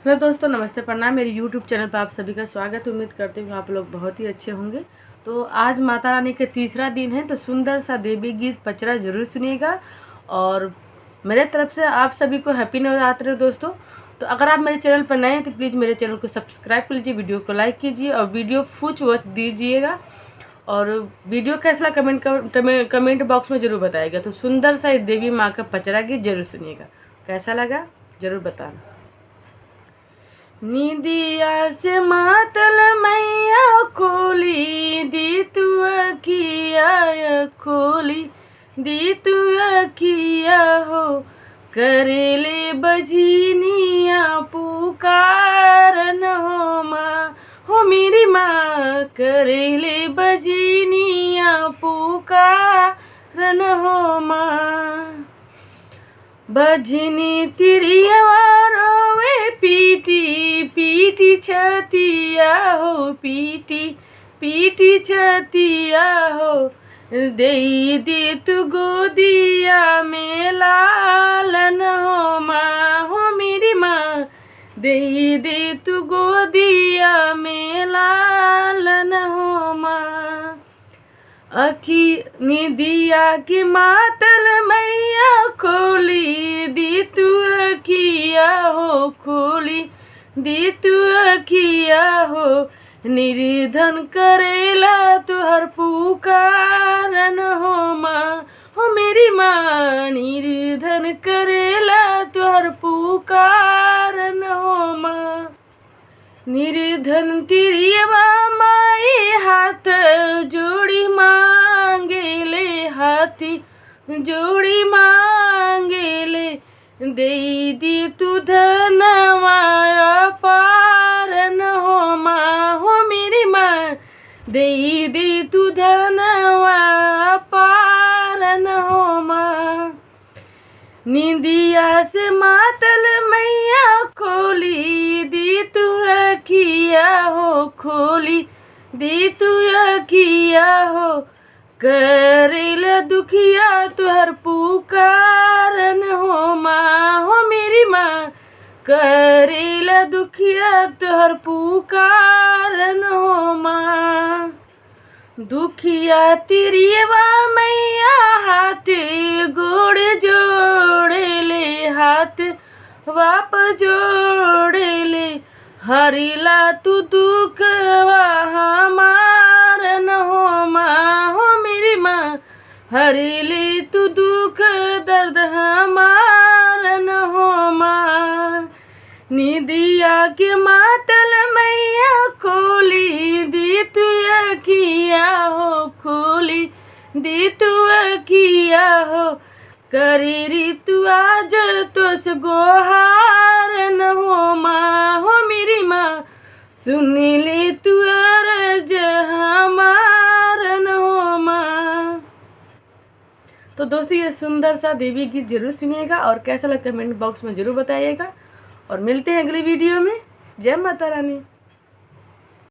Hello दोस्तों, नमस्ते, प्रणाम। मेरे यूट्यूब चैनल पर आप सभी का स्वागत है। उम्मीद करते हुए आप लोग बहुत ही अच्छे होंगे। तो आज माता रानी का तीसरा दिन है, तो सुंदर सा देवी गीत पचरा जरूर सुनिएगा। और मेरे तरफ से आप सभी को हैप्पी नवरात्रि दोस्तों। तो अगर आप मेरे चैनल पर नए हैं तो प्लीज़ मेरे चैनल को सब्सक्राइब कर लीजिए, वीडियो को लाइक कीजिए और वीडियो फुच वॉच दीजिएगा। और वीडियो कैसा कमेंट बॉक्स में ज़रूर बताइएगा। तो सुंदर सा देवी माँ का पचरा गीत जरूर सुनिएगा। कैसा लगा ज़रूर बताना। निदिया से मातल मैया खोली दी तू अखिया, खोली दी तू अखिया हो। करेले बजनिया पुकारन हो माँ, हो मेरी माँ। करेले बजनिया पुकारन हो माँ। बजनी तिरिया रोवे पीटी पीटी छतिया हो, पीटी पीटी छतिया हो। दे दे तू गोदिया में लालन हो माँ, हो मेरी माँ। दे दे तू गोदिया में लालन हो माँ। अखी निदिया की मातल मैया खोली दी तू अखिया हो, खोली दी तू अखिया हो। निर्धन करेला तुहर पुकारन हो माँ, हो मेरी माँ। निर्धन करेला तुहर पुकारन हो माँ। निर्धन तिरियवा माई हाथ जोड़ी मांगेले, हाथी जोड़ी मांगेले। दे दी तू धनवा पारन हो माँ, हो मेरी माँ। दे दी तू धनवा पारन हो माँ। निदिया से मातल मैया खोली दी तू अखिया हो, खोली दी तू अखिया हो। करेल दुखिया तुहर पुकारन हो माँ, हो मेरी माँ। करेल दुखिया तुहर पुकारन हो माँ। दुखिया तिरियवा मैया हाथ गोड़ जोड़े ले, हाथ वाप जोड़े ले। हरिला तू दुखवा हमारन हो माँ, हो मेरी माँ। हरिली तू दुख दर्द हमारन हो माँ। निदिया के मातल मैया खोली दी तू अखिया हो, खोली दी तू अखिया हो। करी तू आज तोस गोहारन हो माँ, हो मेरी माँ। सुनी ले तू अर्ज हमारन हो माँ। तो दोस्तों, ये सुंदर सा देवी गीत जरूर सुनिएगा और कैसा लगा कमेंट बॉक्स में जरूर बताइएगा। और मिलते हैं अगली वीडियो में। जय माता रानी।